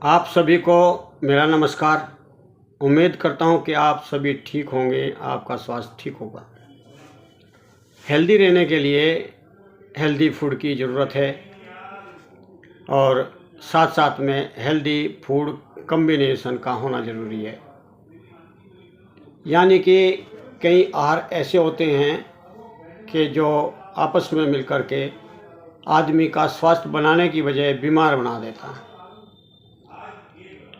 आप सभी को मेरा नमस्कार। उम्मीद करता हूं कि आप सभी ठीक होंगे, आपका स्वास्थ्य ठीक होगा। हेल्दी रहने के लिए हेल्दी फूड की ज़रूरत है और साथ साथ में हेल्दी फूड कॉम्बिनेशन का होना ज़रूरी है। यानी कि कई आहार ऐसे होते हैं कि जो आपस में मिलकर के आदमी का स्वास्थ्य बनाने की बजाय बीमार बना देता है।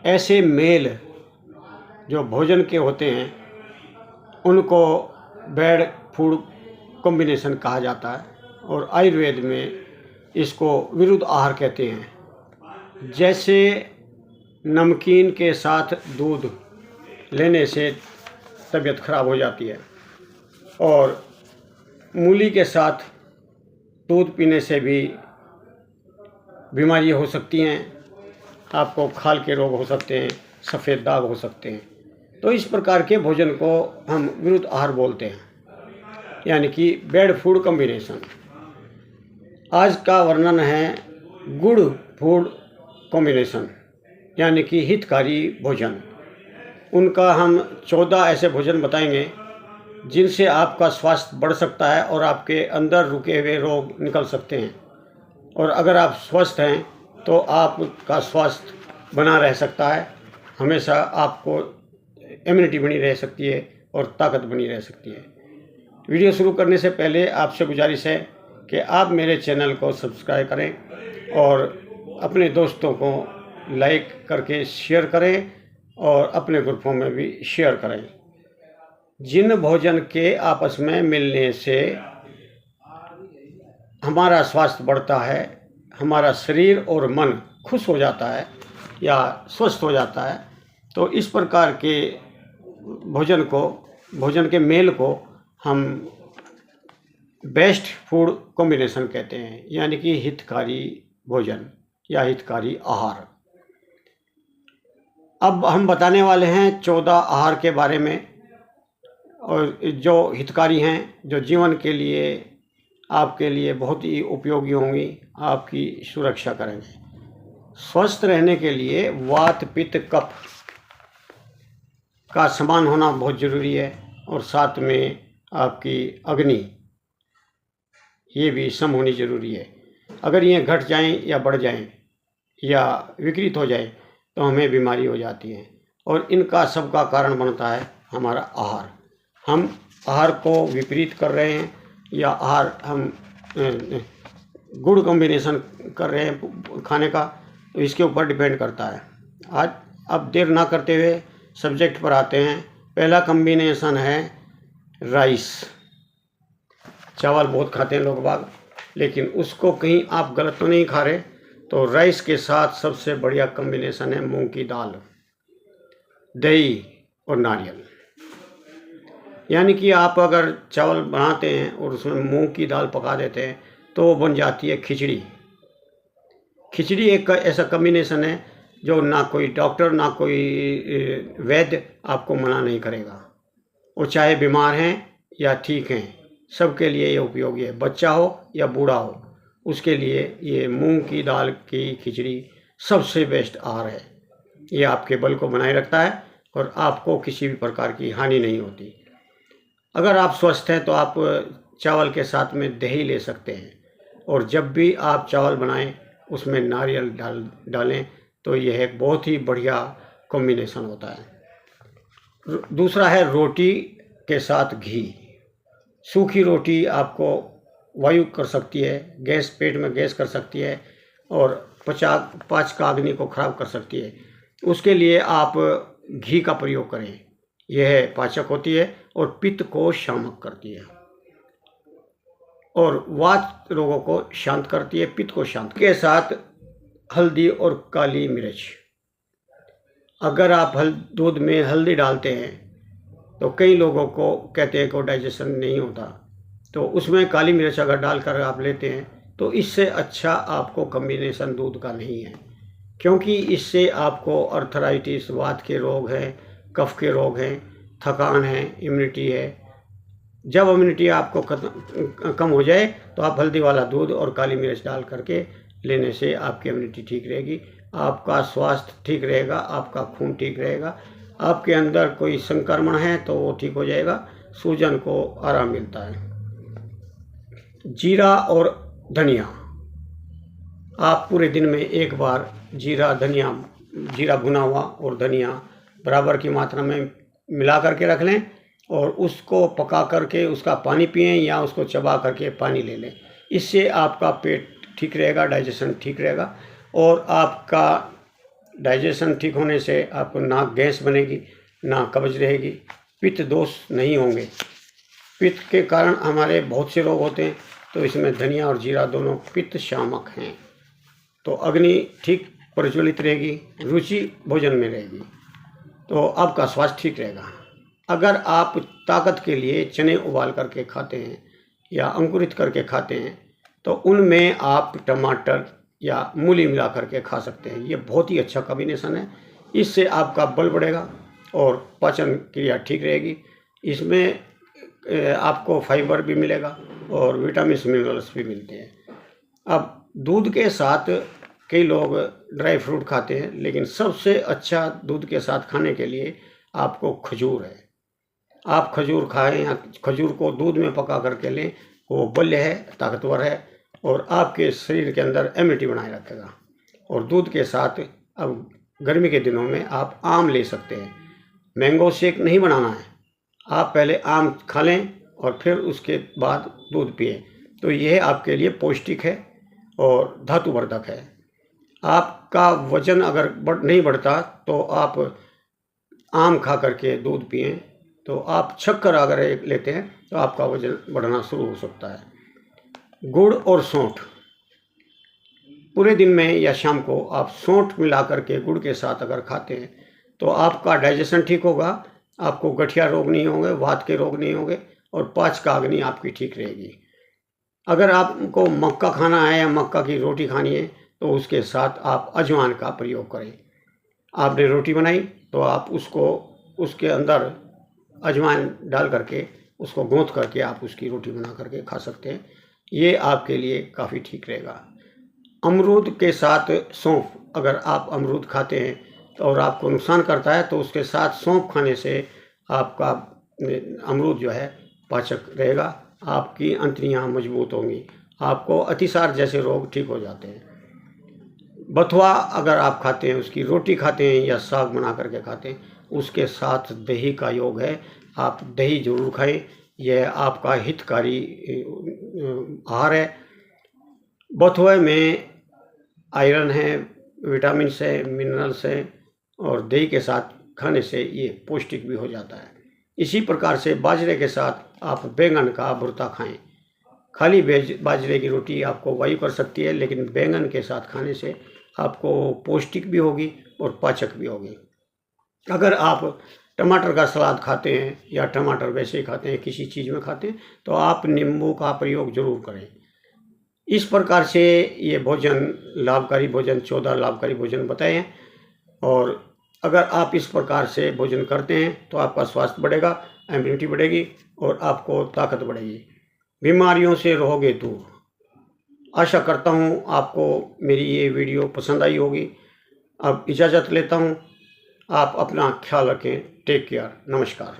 ऐसे मेल जो भोजन के होते हैं उनको बैड फूड कॉम्बिनेशन कहा जाता है और आयुर्वेद में इसको विरुद्ध आहार कहते हैं। जैसे नमकीन के साथ दूध लेने से तबीयत खराब हो जाती है और मूली के साथ दूध पीने से भी बीमारी हो सकती हैं। आपको खाल के रोग हो सकते हैं, सफ़ेद दाग हो सकते हैं। तो इस प्रकार के भोजन को हम विरुद्ध आहार बोलते हैं, यानी कि बैड फूड कॉम्बिनेशन। आज का वर्णन है गुड फूड कॉम्बिनेशन, यानी कि हितकारी भोजन। उनका हम 14 ऐसे भोजन बताएंगे जिनसे आपका स्वास्थ्य बढ़ सकता है और आपके अंदर रुके हुए रोग निकल सकते हैं। और अगर आप स्वस्थ हैं तो आपका स्वास्थ्य बना रह सकता है, हमेशा आपको इम्यूनिटी बनी रह सकती है और ताकत बनी रह सकती है। वीडियो शुरू करने से पहले आपसे गुजारिश है कि आप मेरे चैनल को सब्सक्राइब करें और अपने दोस्तों को लाइक करके शेयर करें और अपने ग्रुपों में भी शेयर करें। जिन भोजन के आपस में मिलने से हमारा स्वास्थ्य बढ़ता है, हमारा शरीर और मन खुश हो जाता है या स्वस्थ हो जाता है, तो इस प्रकार के भोजन के मेल को हम बेस्ट फूड कॉम्बिनेशन कहते हैं, यानी कि हितकारी भोजन या हितकारी आहार। अब हम बताने वाले हैं 14 आहार के बारे में, और जो हितकारी हैं, जो जीवन के लिए आपके लिए बहुत ही उपयोगी होंगी, आपकी सुरक्षा करेंगे। स्वस्थ रहने के लिए वात पित्त कफ का समान होना बहुत ज़रूरी है और साथ में आपकी अग्नि ये भी सम होनी ज़रूरी है। अगर ये घट जाएं या बढ़ जाएं या विकृत हो जाए तो हमें बीमारी हो जाती है और इनका सबका कारण बनता है हमारा आहार। हम आहार को विपरीत कर रहे हैं या आहार हम गुड कॉम्बिनेशन कर रहे हैं खाने का, तो इसके ऊपर डिपेंड करता है। आज अब देर ना करते हुए सब्जेक्ट पर आते हैं। पहला कॉम्बिनेशन है राइस। चावल बहुत खाते हैं लोग बाग, लेकिन उसको कहीं आप गलत तो नहीं खा रहे। तो राइस के साथ सबसे बढ़िया कॉम्बिनेशन है मूंग की दाल, दही और नारियल। यानी कि आप अगर चावल बनाते हैं और उसमें मूंग की दाल पका देते हैं तो वो बन जाती है खिचड़ी। खिचड़ी एक ऐसा कॉम्बिनेशन है जो ना कोई डॉक्टर ना कोई वैद्य आपको मना नहीं करेगा। वो चाहे बीमार हैं या ठीक हैं, सबके लिए ये उपयोगी है। बच्चा हो या बूढ़ा हो, उसके लिए ये मूंग की दाल की खिचड़ी सबसे बेस्ट आहार है। ये आपके बल को बनाए रखता है और आपको किसी भी प्रकार की हानि नहीं होती। अगर आप स्वस्थ हैं तो आप चावल के साथ में दही ले सकते हैं, और जब भी आप चावल बनाएं उसमें नारियल डालें तो यह एक बहुत ही बढ़िया कॉम्बिनेशन होता है। दूसरा है रोटी के साथ घी। सूखी रोटी आपको वायु कर सकती है, गैस, पेट में गैस कर सकती है और पाचकाग्नि को खराब कर सकती है। उसके लिए आप घी का प्रयोग करें। यह पाचक होती है और पित्त को शामक करती है और वात रोगों को शांत करती है, पित्त को शांत के साथ हल्दी और काली मिर्च। अगर आप दूध में हल्दी डालते हैं तो कई लोगों को कहते हैं कि डाइजेशन नहीं होता, तो उसमें काली मिर्च अगर डालकर आप लेते हैं तो इससे अच्छा आपको कॉम्बिनेशन दूध का नहीं है, क्योंकि इससे आपको अर्थराइटिस, वात के रोग हैं, कफ के रोग हैं, थकान है, इम्यूनिटी है। जब इम्यूनिटी आपको कम हो जाए तो आप हल्दी वाला दूध और काली मिर्च डाल करके लेने से आपकी इम्यूनिटी ठीक रहेगी, आपका स्वास्थ्य ठीक रहेगा, आपका खून ठीक रहेगा, आपके अंदर कोई संक्रमण है तो वो ठीक हो जाएगा, सूजन को आराम मिलता है। जीरा और धनिया, आप पूरे दिन में एक बार जीरा भुना हुआ और धनिया बराबर की मात्रा में मिला करके रख लें और उसको पका करके उसका पानी पिएं या उसको चबा करके पानी ले लें। इससे आपका पेट ठीक रहेगा, डाइजेशन ठीक रहेगा और आपका डाइजेशन ठीक होने से आपको ना गैस बनेगी, ना कब्ज रहेगी, पित्त दोष नहीं होंगे। पित्त के कारण हमारे बहुत से रोग होते हैं, तो इसमें धनिया और जीरा दोनों पित्त शामक हैं। तो अग्नि ठीक प्रज्वलित रहेगी, रुचि भोजन में रहेगी, तो आपका स्वास्थ्य ठीक रहेगा। अगर आप ताकत के लिए चने उबाल करके खाते हैं या अंकुरित करके खाते हैं तो उनमें आप टमाटर या मूली मिला करके खा सकते हैं। ये बहुत ही अच्छा कॉम्बिनेशन है, इससे आपका बल बढ़ेगा और पाचन क्रिया ठीक रहेगी। इसमें आपको फाइबर भी मिलेगा और विटामिन मिनरल्स भी मिलते हैं। अब दूध के साथ कई लोग ड्राई फ्रूट खाते हैं, लेकिन सबसे अच्छा दूध के साथ खाने के लिए आपको खजूर है। आप खजूर खाएं या खजूर को दूध में पका करके लें, वो बल्य है, ताकतवर है और आपके शरीर के अंदर इम्यूनिटी बनाए रखेगा। और दूध के साथ अब गर्मी के दिनों में आप आम ले सकते हैं। मैंगो शेक नहीं बनाना है, आप पहले आम खा लें और फिर उसके बाद दूध पिएं, तो यह आपके लिए पौष्टिक है और धातुवर्धक है। आपका वजन अगर नहीं बढ़ता तो आप आम खा करके दूध पिएं, तो आप शक्कर अगर लेते हैं तो आपका वजन बढ़ना शुरू हो सकता है। गुड़ और सौंठ, पूरे दिन में या शाम को आप सौंठ मिला करके गुड़ के साथ अगर खाते हैं तो आपका डाइजेशन ठीक होगा, आपको गठिया रोग नहीं होंगे, वात के रोग नहीं होंगे और पाच का अग्नि आपकी ठीक रहेगी। अगर आपको मक्का खाना है या मक्का की रोटी खानी है तो उसके साथ आप अजवाइन का प्रयोग करें। आपने रोटी बनाई तो आप उसके अंदर अजवाइन डाल करके उसको गूंथ करके आप उसकी रोटी बना करके खा सकते हैं। ये आपके लिए काफ़ी ठीक रहेगा। अमरूद के साथ सौंफ, अगर आप अमरूद खाते हैं तो और आपको नुकसान करता है तो उसके साथ सौंफ खाने से आपका अमरूद जो है पाचक रहेगा, आपकी अंतड़ियाँ मजबूत होंगी, आपको अतिसार जैसे रोग ठीक हो जाते हैं। बथुआ अगर आप खाते हैं, उसकी रोटी खाते हैं या साग बना करके खाते हैं, उसके साथ दही का योग है, आप दही जरूर खाएं, यह आपका हितकारी आहार है। बथुए में आयरन है, विटामिन्स है, मिनरल्स है और दही के साथ खाने से ये पौष्टिक भी हो जाता है। इसी प्रकार से बाजरे के साथ आप बैंगन का भुर्ता खाएं। खाली बाजरे की रोटी आपको वायु कर सकती है, लेकिन बैंगन के साथ खाने से आपको पौष्टिक भी होगी और पाचक भी होगी। अगर आप टमाटर का सलाद खाते हैं या टमाटर वैसे ही खाते हैं, किसी चीज़ में खाते हैं, तो आप नींबू का प्रयोग जरूर करें। इस प्रकार से ये भोजन लाभकारी भोजन 14 लाभकारी भोजन बताए हैं और अगर आप इस प्रकार से भोजन करते हैं तो आपका स्वास्थ्य बढ़ेगा, इम्यूनिटी बढ़ेगी और आपको ताकत बढ़ेगी, बीमारियों से रहोगे दूर। आशा करता हूँ आपको मेरी ये वीडियो पसंद आई होगी। अब इजाज़त लेता हूँ, आप अपना ख्याल रखें। टेक केयर, नमस्कार।